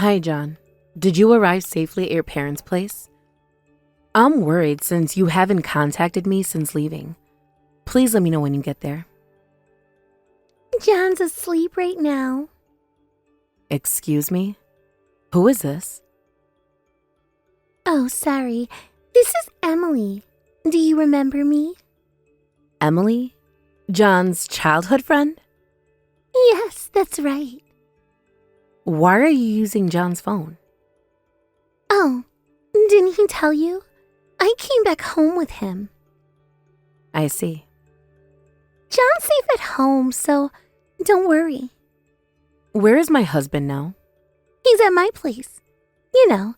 Hi, John. Did you arrive safely at your parents' place? I'm worried since you haven't contacted me since leaving. Please let me know when you get there. John's asleep right now. Excuse me? Who is this? Oh, sorry. This is Emily. Do you remember me? Emily? John's childhood friend? Yes, that's right. Why are you using John's phone? Oh, didn't he tell you? I came back home with him. I see. John's safe at home, so don't worry. Where is my husband now? He's at my place. You know,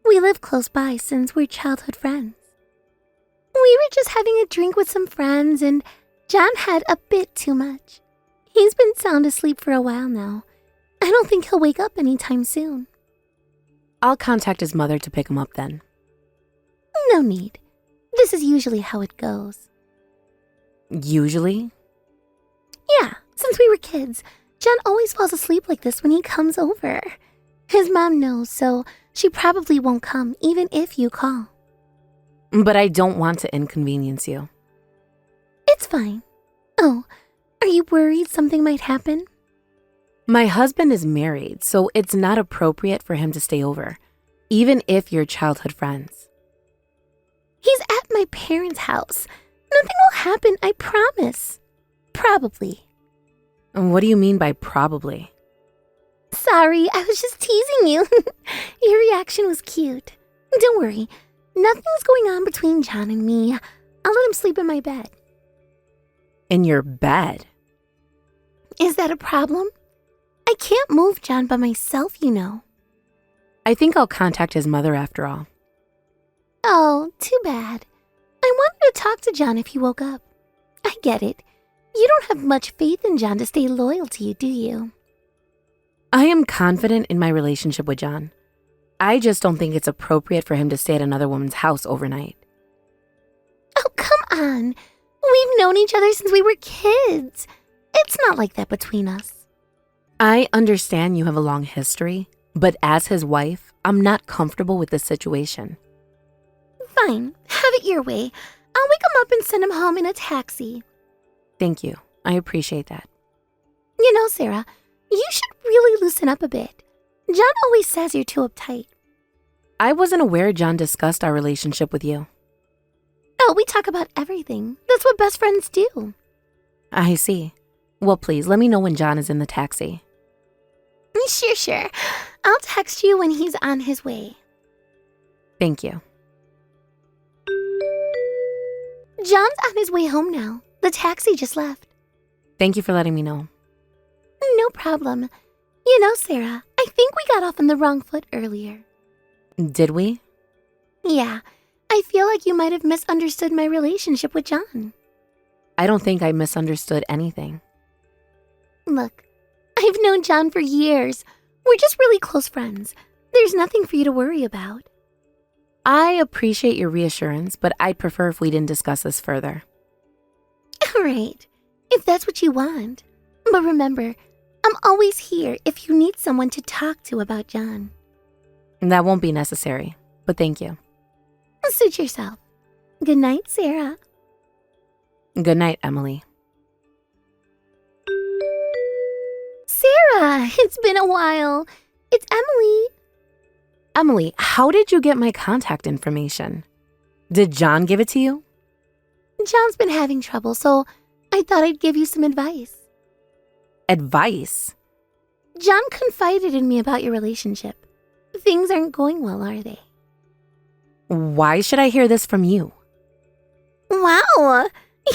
we live close by since we're childhood friends. We were just having a drink with some friends and John had a bit too much. He's been sound asleep for a while now. I don't think he'll wake up anytime soon. I'll contact his mother to pick him up then. No need. This is usually how it goes. Usually? Yeah, since we were kids, John always falls asleep like this when he comes over. His mom knows, so she probably won't come even if you call. But I don't want to inconvenience you. It's fine. Oh, are you worried something might happen? My husband is married, so it's not appropriate for him to stay over, even if you're childhood friends. He's at my parents' house. Nothing will happen, I promise. Probably. What do you mean by probably? Sorry, I was just teasing you. Your reaction was cute. Don't worry. Nothing's going on between John and me. I'll let him sleep in my bed. In your bed? Is that a problem? I can't move John by myself, you know. I think I'll contact his mother after all. Oh, too bad. I wanted to talk to John if he woke up. I get it. You don't have much faith in John to stay loyal to you, do you? I am confident in my relationship with John. I just don't think it's appropriate for him to stay at another woman's house overnight. Oh, come on. We've known each other since we were kids. It's not like that between us. I understand you have a long history, but as his wife, I'm not comfortable with this situation. Fine, have it your way. I'll wake him up and send him home in a taxi. Thank you. I appreciate that. You know, Sarah, you should really loosen up a bit. John always says you're too uptight. I wasn't aware John discussed our relationship with you. Oh, we talk about everything. That's what best friends do. I see. Well, please, let me know when John is in the taxi. Sure. I'll text you when he's on his way. Thank you. John's on his way home now. The taxi just left. Thank you for letting me know. No problem. You know, Sarah, I think we got off on the wrong foot earlier. Did we? Yeah, I feel like you might have misunderstood my relationship with John. I don't think I misunderstood anything. Look, I've known John for years. We're just really close friends. There's nothing for you to worry about. I appreciate your reassurance, but I'd prefer if we didn't discuss this further. All right, if that's what you want. But remember, I'm always here if you need someone to talk to about John. That won't be necessary, but thank you. Suit yourself. Good night, Sarah. Good night, Emily. Sarah, it's been a while. It's Emily. Emily, how did you get my contact information? Did John give it to you? John's been having trouble, so I thought I'd give you some advice. Advice? John confided in me about your relationship. Things aren't going well, are they? Why should I hear this from you? Wow,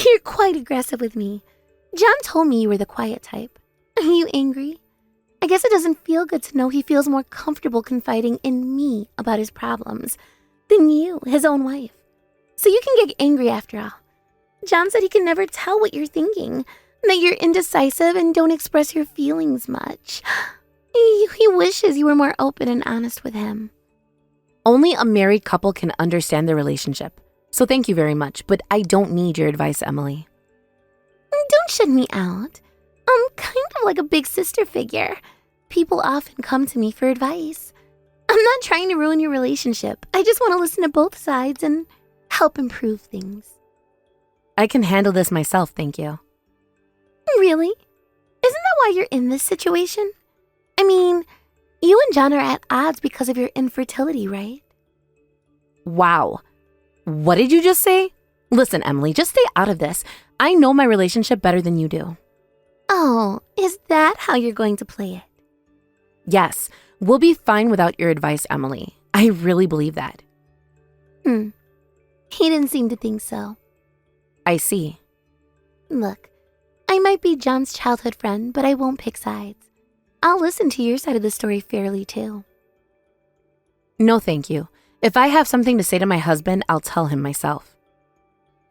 you're quite aggressive with me. John told me you were the quiet type. Are you angry? I guess it doesn't feel good to know he feels more comfortable confiding in me about his problems than you, his own wife. So you can get angry after all. John said he can never tell what you're thinking, that you're indecisive and don't express your feelings much. He wishes you were more open and honest with him. Only a married couple can understand their relationship. So thank you very much, but I don't need your advice, Emily. Don't shut me out. I'm kind of like a big sister figure. People often come to me for advice. not trying to ruin your relationship. I just want to listen to both sides and help improve things. I can handle this myself, thank you. Really? Isn't that why you're in this situation? I mean, you and John are at odds because of your infertility, right? Wow. What did you just say? Listen, Emily, just stay out of this. I know my relationship better than you do. Oh, is that how you're going to play it? Yes, we'll be fine without your advice, Emily. I really believe that. He didn't seem to think so. I see. Look, I might be John's childhood friend, but I won't pick sides. I'll listen to your side of the story fairly, too. No, thank you. If I have something to say to my husband, I'll tell him myself.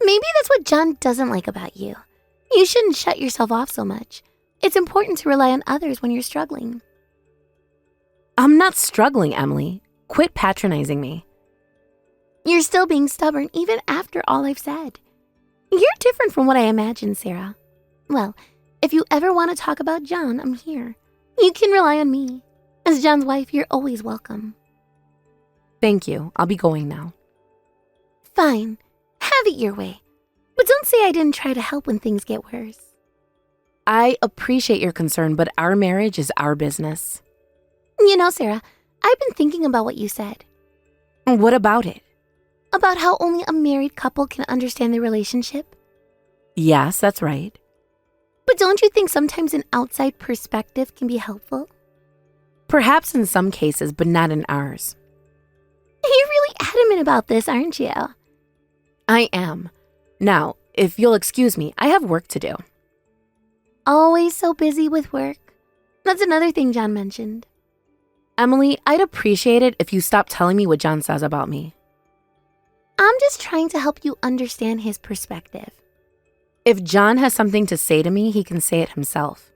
Maybe that's what John doesn't like about you. You shouldn't shut yourself off so much. It's important to rely on others when you're struggling. I'm not struggling, Emily. Quit patronizing me. You're still being stubborn even after all I've said. You're different from what I imagined, Sarah. Well, if you ever want to talk about John, I'm here. You can rely on me. As John's wife, you're always welcome. Thank you. I'll be going now. Fine. Have it your way. But don't say I didn't try to help when things get worse. I appreciate your concern, but our marriage is our business. You know, Sarah, I've been thinking about what you said. What about it? About how only a married couple can understand their relationship. Yes, that's right. But don't you think sometimes an outside perspective can be helpful? Perhaps in some cases, but not in ours. You're really adamant about this, aren't you? I am. Now, if you'll excuse me, I have work to do. Always so busy with work. That's another thing John mentioned. Emily, I'd appreciate it if you stopped telling me what John says about me. I'm just trying to help you understand his perspective. If John has something to say to me, he can say it himself.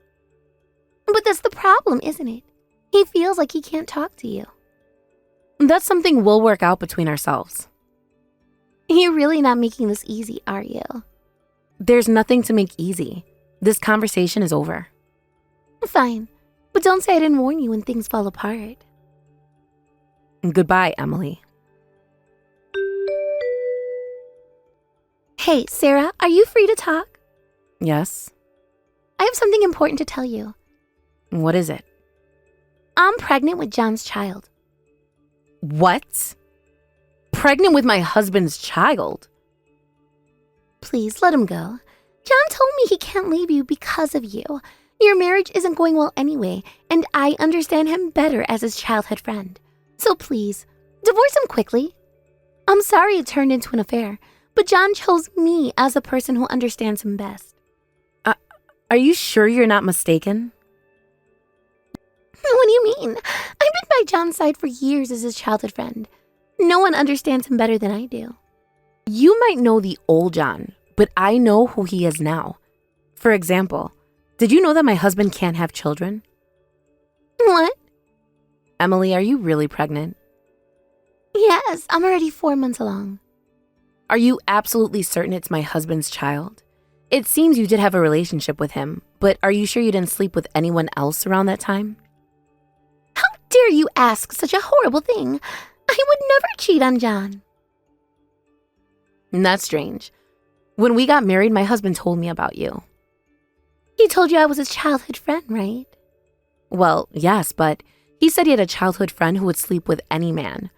But that's the problem, isn't it? He feels like he can't talk to you. That's something we'll work out between ourselves. You're really not making this easy, are you? There's nothing to make easy. This conversation is over. Fine, but don't say I didn't warn you when things fall apart. Goodbye, Emily. Hey, Sarah, are you free to talk? Yes? I have something important to tell you. What is it? I'm pregnant with John's child. What? Pregnant with my husband's child? Please, let him go. John told me he can't leave you because of you. Your marriage isn't going well anyway, and I understand him better as his childhood friend. So please, divorce him quickly. I'm sorry it turned into an affair, but John chose me as the person who understands him best. Are you sure you're not mistaken? What do you mean? I've been by John's side for years as his childhood friend. No one understands him better than I do. You might know the old John, but I know who he is now. For example, did you know that my husband can't have children? What? Emily, are you really pregnant? Yes, I'm already 4 months along. Are you absolutely certain it's my husband's child? It seems you did have a relationship with him, but are you sure you didn't sleep with anyone else around that time? How dare you ask such a horrible thing? I would never cheat on John. That's strange. When we got married, my husband told me about you. He told you I was his childhood friend, right? Well, yes, but he said he had a childhood friend who would sleep with any man.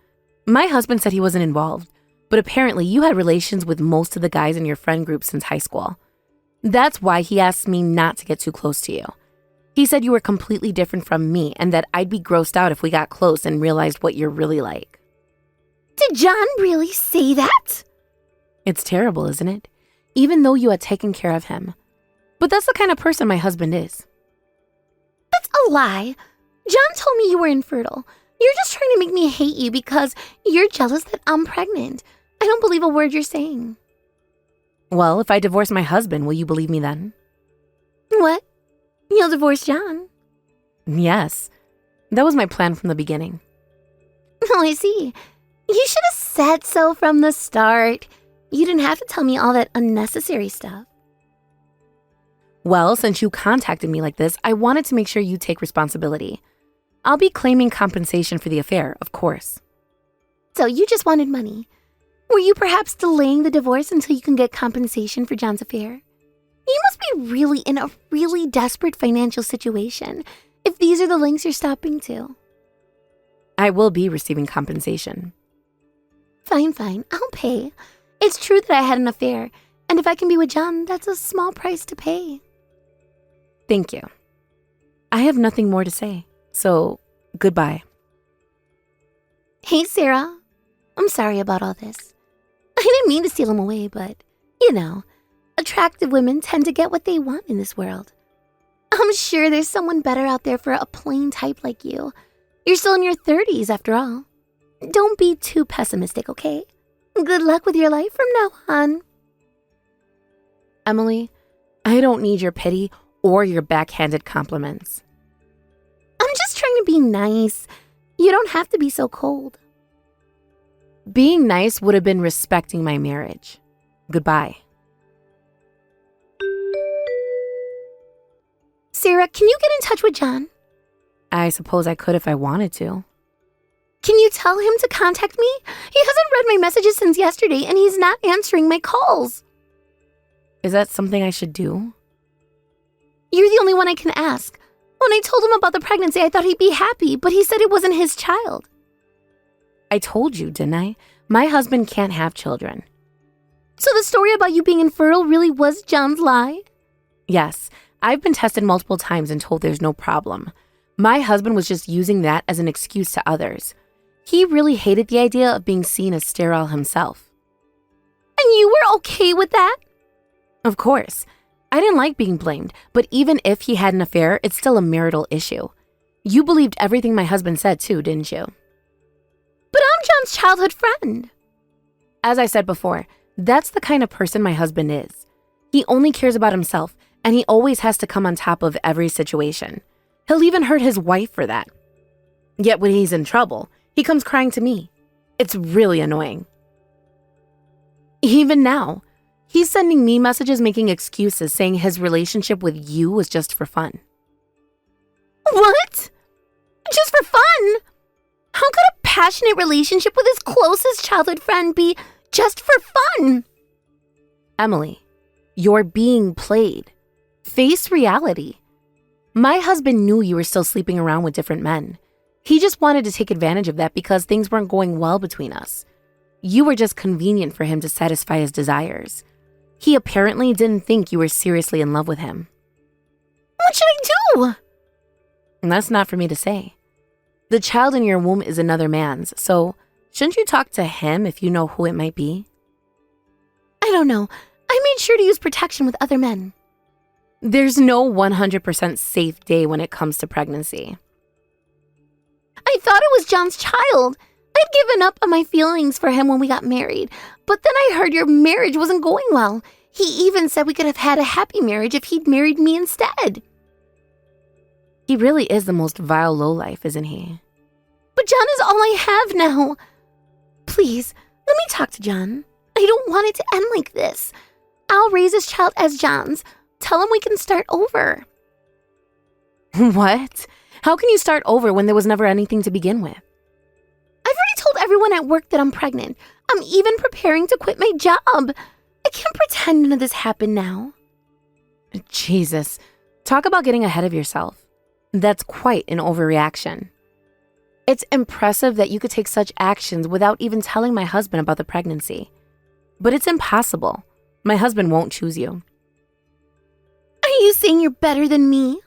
My husband said he wasn't involved, but apparently you had relations with most of the guys in your friend group since high school. That's why he asked me not to get too close to you. He said you were completely different from me and that I'd be grossed out if we got close and realized what you're really like. Did John really say that? It's terrible, isn't it? Even though you had taken care of him. But that's the kind of person my husband is. That's a lie. John told me you were infertile. You're just trying to make me hate you because you're jealous that I'm pregnant. I don't believe a word you're saying. Well, if I divorce my husband, will you believe me then? What? You'll divorce John? Yes. That was my plan from the beginning. Oh, I see. You should have said so from the start. You didn't have to tell me all that unnecessary stuff. Well, since you contacted me like this, I wanted to make sure you take responsibility. I'll be claiming compensation for the affair, of course. So you just wanted money. Were you perhaps delaying the divorce until you can get compensation for John's affair? You must be really in a really desperate financial situation if these are the lengths you're stopping to. I will be receiving compensation. Fine, I'll pay. It's true that I had an affair, and if I can be with John, that's a small price to pay. Thank you. I have nothing more to say, so goodbye. Hey, Sarah. I'm sorry about all this. I didn't mean to steal him away, but, you know, attractive women tend to get what they want in this world. I'm sure there's someone better out there for a plain type like you. You're still in your 30s, after all. Don't be too pessimistic, okay? Good luck with your life from now on. Emily, I don't need your pity or your backhanded compliments. I'm just trying to be nice. You don't have to be so cold. Being nice would have been respecting my marriage. Goodbye. Sarah, can you get in touch with John? I suppose I could if I wanted to. Can you tell him to contact me? He hasn't read my messages since yesterday, and he's not answering my calls. Is that something I should do? You're the only one I can ask. When I told him about the pregnancy, I thought he'd be happy, but he said it wasn't his child. I told you, didn't I? My husband can't have children. So the story about you being infertile really was John's lie? Yes, I've been tested multiple times and told there's no problem. My husband was just using that as an excuse to others. He really hated the idea of being seen as sterile himself. And you were okay with that? Of course. I didn't like being blamed, but even if he had an affair, it's still a marital issue. You believed everything my husband said too, didn't you? But I'm John's childhood friend. As I said before, that's the kind of person my husband is. He only cares about himself, and he always has to come on top of every situation. He'll even hurt his wife for that. Yet when he's in trouble, he comes crying to me. It's really annoying. Even now, he's sending me messages making excuses saying his relationship with you was just for fun. What? Just for fun? How could a passionate relationship with his closest childhood friend be just for fun? Emily, you're being played. Face reality. My husband knew you were still sleeping around with different men. He just wanted to take advantage of that because things weren't going well between us. You were just convenient for him to satisfy his desires. He apparently didn't think you were seriously in love with him. What should I do? And that's not for me to say. The child in your womb is another man's, so shouldn't you talk to him if you know who it might be? I don't know. I made sure to use protection with other men. There's no 100% safe day when it comes to pregnancy. I thought it was John's child. I'd given up on my feelings for him when we got married, but then I heard your marriage wasn't going well. He even said we could have had a happy marriage if he'd married me instead. He really is the most vile lowlife, isn't he? But John is all I have now. Please, let me talk to John. I don't want it to end like this. I'll raise his child as John's. Tell him we can start over. What? How can you start over when there was never anything to begin with? I've already told everyone at work that I'm pregnant. I'm even preparing to quit my job. I can't pretend none of this happened now. Jesus, talk about getting ahead of yourself. That's quite an overreaction. It's impressive that you could take such actions without even telling my husband about the pregnancy. But it's impossible. My husband won't choose you. Are you saying you're better than me?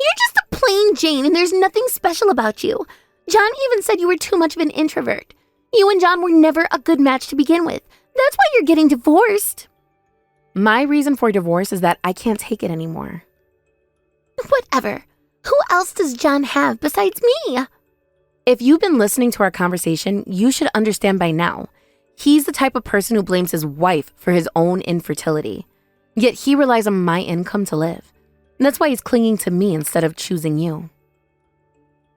You're just a plain Jane and there's nothing special about you. John even said you were too much of an introvert. You and John were never a good match to begin with. That's why you're getting divorced. My reason for divorce is that I can't take it anymore. Whatever. Who else does John have besides me? If you've been listening to our conversation, you should understand by now. He's the type of person who blames his wife for his own infertility. Yet he relies on my income to live. And that's why he's clinging to me instead of choosing you.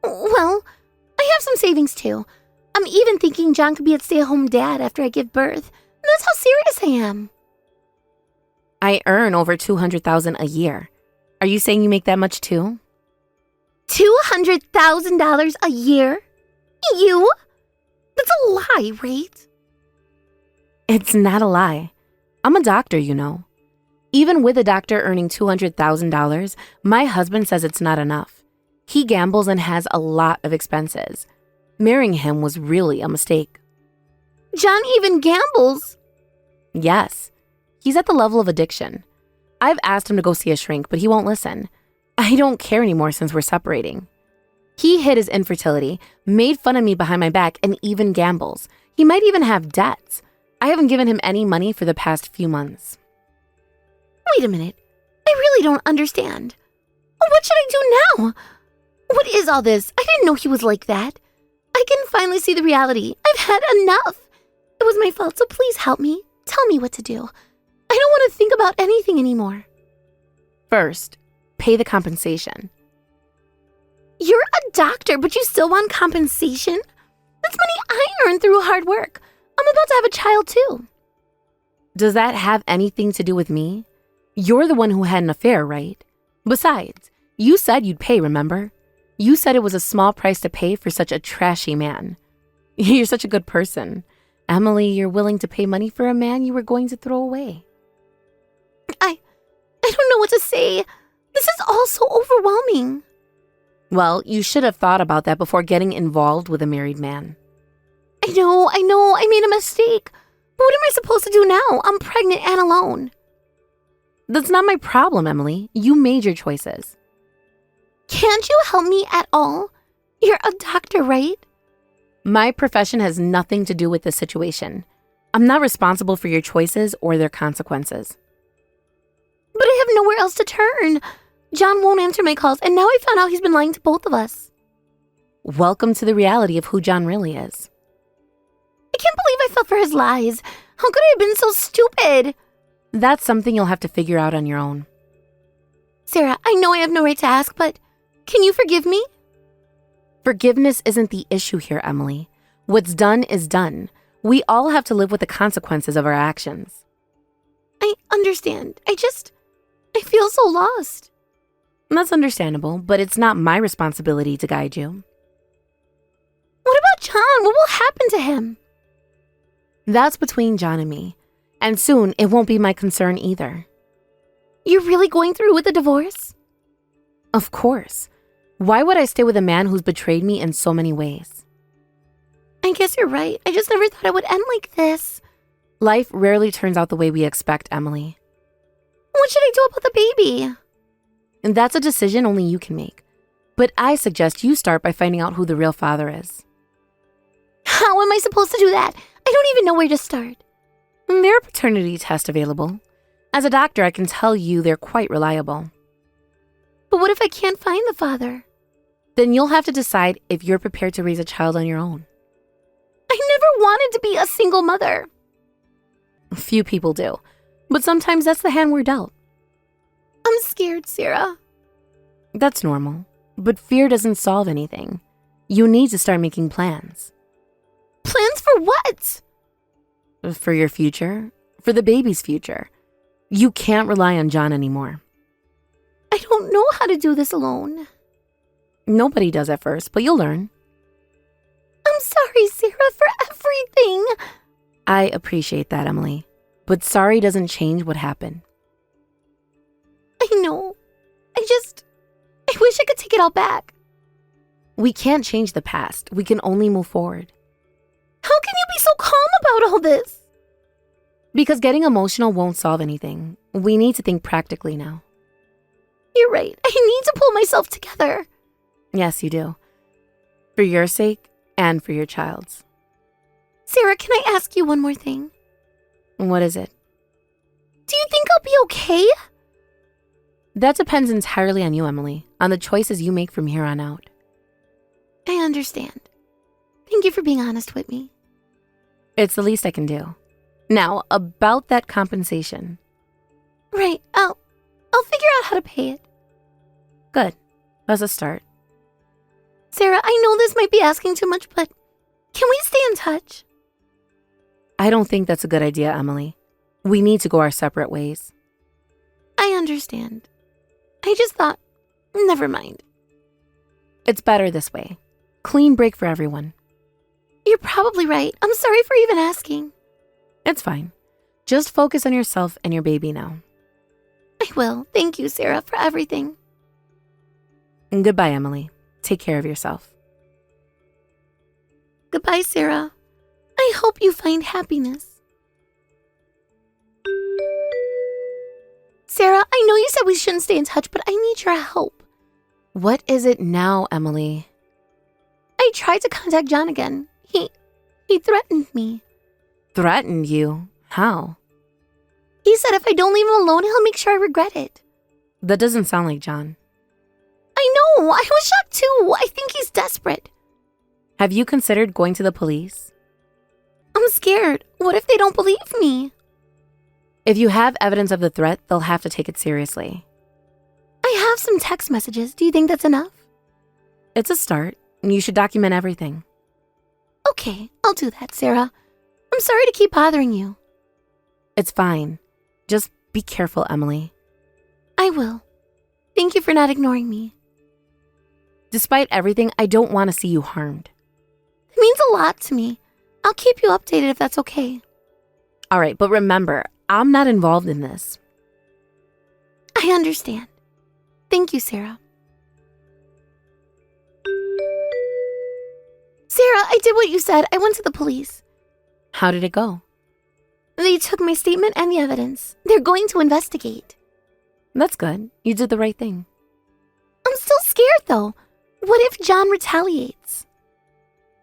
Well, I have some savings too. I'm even thinking John could be a stay-at-home dad after I give birth. That's how serious I am. I earn over $200,000 a year. Are you saying you make that much too? $200,000 a year? You? That's a lie, right? It's not a lie. I'm a doctor, you know. Even with a doctor earning $200,000, my husband says it's not enough. He gambles and has a lot of expenses. Marrying him was really a mistake. John even gambles. Yes, he's at the level of addiction. I've asked him to go see a shrink, but he won't listen. I don't care anymore since we're separating. He hid his infertility, made fun of me behind my back, and even gambles. He might even have debts. I haven't given him any money for the past few months. Wait a minute. I really don't understand. What should I do now? What is all this? I didn't know he was like that. I can finally see the reality. I've had enough. It was my fault, so please help me. Tell me what to do. I don't want to think about anything anymore. First, pay the compensation. You're a doctor, but you still want compensation? That's money I earned through hard work. I'm about to have a child too. Does that have anything to do with me? You're the one who had an affair, right? Besides, you said you'd pay, remember? You said it was a small price to pay for such a trashy man. You're such a good person. Emily, you're willing to pay money for a man you were going to throw away. I don't know what to say. This is all so overwhelming. Well, you should have thought about that before getting involved with a married man. I know, I made a mistake. But what am I supposed to do now? I'm pregnant and alone. That's not my problem, Emily. You made your choices. Can't you help me at all? You're a doctor, right? My profession has nothing to do with this situation. I'm not responsible for your choices or their consequences. But I have nowhere else to turn. John won't answer my calls, and now I found out he's been lying to both of us. Welcome to the reality of who John really is. I can't believe I fell for his lies. How could I have been so stupid? That's something you'll have to figure out on your own. Sarah, I know I have no right to ask, but can you forgive me? Forgiveness isn't the issue here, Emily. What's done is done. We all have to live with the consequences of our actions. I understand. I feel so lost. That's understandable, but it's not my responsibility to guide you. What about John? What will happen to him? That's between John and me, and soon it won't be my concern either. You're really going through with the divorce? Of course. Why would I stay with a man who's betrayed me in so many ways? I guess you're right. I just never thought it would end like this. Life rarely turns out the way we expect, Emily. What should I do about the baby? And that's a decision only you can make. But I suggest you start by finding out who the real father is. How am I supposed to do that? I don't even know where to start. There are paternity tests available. As a doctor, I can tell you they're quite reliable. But what if I can't find the father? Then you'll have to decide if you're prepared to raise a child on your own. I never wanted to be a single mother. Few people do, but sometimes that's the hand we're dealt. I'm scared, Sarah. That's normal, but fear doesn't solve anything. You need to start making plans. Plans for what? For your future, for the baby's future. You can't rely on John anymore. I don't know how to do this alone. Nobody does at first, but you'll learn. I'm sorry, Sarah, for everything. I appreciate that, Emily. But sorry doesn't change what happened. I know. I wish I could take it all back. We can't change the past. We can only move forward. How can you be so calm about all this? Because getting emotional won't solve anything. We need to think practically now. You're right. I need to pull myself together. Yes, you do. For your sake and for your child's. Sarah, can I ask you one more thing? What is it? Do you think I'll be okay? That depends entirely on you, Emily, on the choices you make from here on out. I understand. Thank you for being honest with me. It's the least I can do. Now, about that compensation. Right, I'll figure out how to pay it. Good. That's a start. Sarah, I know this might be asking too much, but can we stay in touch? I don't think that's a good idea, Emily. We need to go our separate ways. I understand. I just thought, never mind. It's better this way. Clean break for everyone. You're probably right. I'm sorry for even asking. It's fine. Just focus on yourself and your baby now. I will. Thank you, Sarah, for everything. And goodbye, Emily. Take care of yourself. Goodbye, Sarah. I hope you find happiness. Sarah, I know you said we shouldn't stay in touch, but I need your help. What is it now, Emily? I tried to contact John again. He threatened me. Threatened you? How? He said if I don't leave him alone, he'll make sure I regret it. That doesn't sound like John. I know. I was shocked too. I think he's desperate. Have you considered going to the police? I'm scared. What if they don't believe me? If you have evidence of the threat, they'll have to take it seriously. I have some text messages. Do you think that's enough? It's a start. You should document everything. Okay, I'll do that, Sarah. I'm sorry to keep bothering you. It's fine. Just be careful, Emily. I will. Thank you for not ignoring me. Despite everything, I don't want to see you harmed. It means a lot to me. I'll keep you updated if that's okay. All right, but remember, I'm not involved in this. I understand. Thank you, Sarah. Sarah, I did what you said. I went to the police. How did it go? They took my statement and the evidence. They're going to investigate. That's good. You did the right thing. I'm still scared, though. What if John retaliates?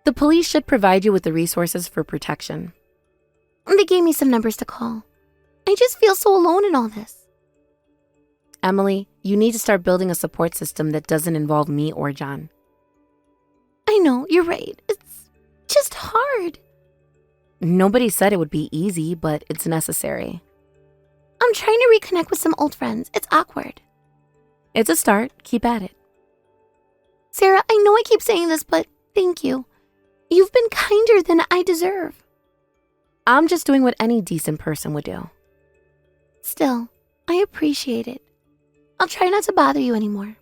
The police should provide you with the resources for protection. They gave me some numbers to call. I just feel so alone in all this. Emily, you need to start building a support system that doesn't involve me or John. I know, you're right. It's just hard. Nobody said it would be easy, but it's necessary. I'm trying to reconnect with some old friends. It's awkward. It's a start. Keep at it. Sarah, I know I keep saying this, but thank you. You've been kinder than I deserve. I'm just doing what any decent person would do. Still, I appreciate it. I'll try not to bother you anymore.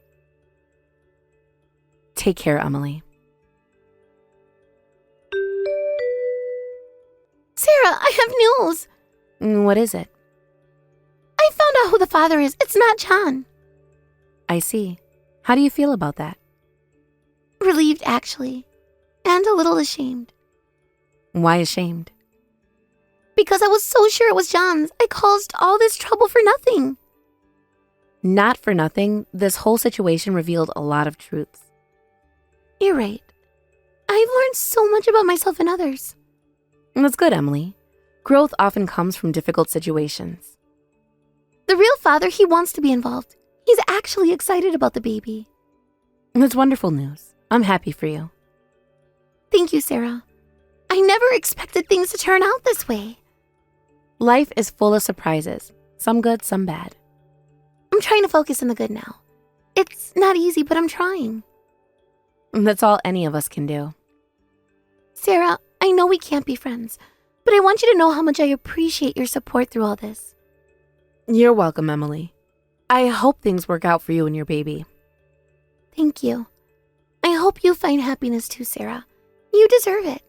Take care, Emily. Sarah, I have news. What is it? I found out who the father is. It's not John. I see. How do you feel about that? Relieved, actually. And a little ashamed. Why ashamed? Because I was so sure it was John's. I caused all this trouble for nothing. Not for nothing, this whole situation revealed a lot of truths. You're right. I've learned so much about myself and others. That's good, Emily. Growth often comes from difficult situations. The real father, he wants to be involved. He's actually excited about the baby. That's wonderful news. I'm happy for you. Thank you, Sarah. I never expected things to turn out this way. Life is full of surprises, some good, some bad. I'm trying to focus on the good now. It's not easy, but I'm trying. That's all any of us can do. Sarah, I know we can't be friends, but I want you to know how much I appreciate your support through all this. You're welcome, Emily. I hope things work out for you and your baby. Thank you. I hope you find happiness too, Sarah. You deserve it.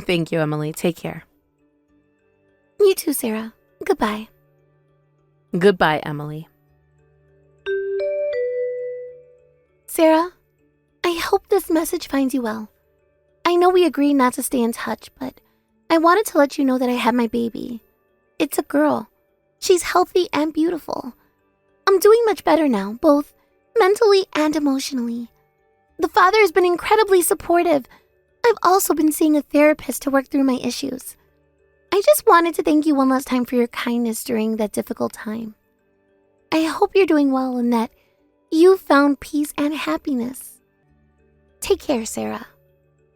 Thank you, Emily. Take care. You too, Sarah. Goodbye. Goodbye, Emily. Sarah, I hope this message finds you well. I know we agreed not to stay in touch, but I wanted to let you know that I had my baby. It's a girl. She's healthy and beautiful. I'm doing much better now, both mentally and emotionally. The father has been incredibly supportive. I've also been seeing a therapist to work through my issues. I just wanted to thank you one last time for your kindness during that difficult time. I hope you're doing well and that you found peace and happiness. Take care, Sarah.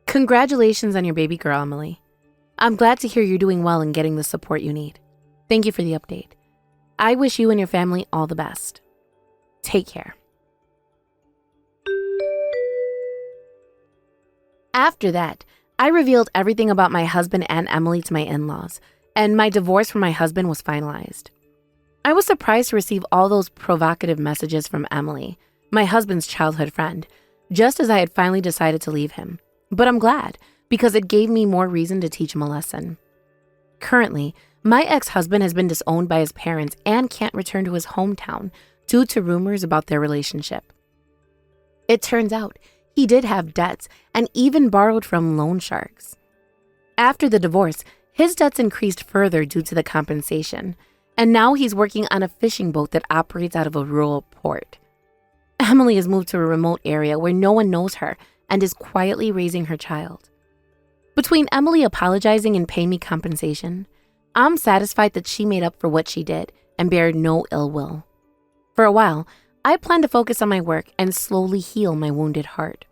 Congratulations on your baby girl, Emily. I'm glad to hear you're doing well and getting the support you need. Thank you for the update. I wish you and your family all the best. Take care. After that, I revealed everything about my husband and Emily to my in-laws, and my divorce from my husband was finalized. I was surprised to receive all those provocative messages from Emily, my husband's childhood friend, just as I had finally decided to leave him. But I'm glad, because it gave me more reason to teach him a lesson. Currently, my ex-husband has been disowned by his parents and can't return to his hometown due to rumors about their relationship. It turns out he did have debts and even borrowed from loan sharks. After the divorce, his debts increased further due to the compensation, and now he's working on a fishing boat that operates out of a rural port. Emily has moved to a remote area where no one knows her and is quietly raising her child. Between Emily apologizing and paying me compensation, I'm satisfied that she made up for what she did and bared no ill will. For a while, I plan to focus on my work and slowly heal my wounded heart.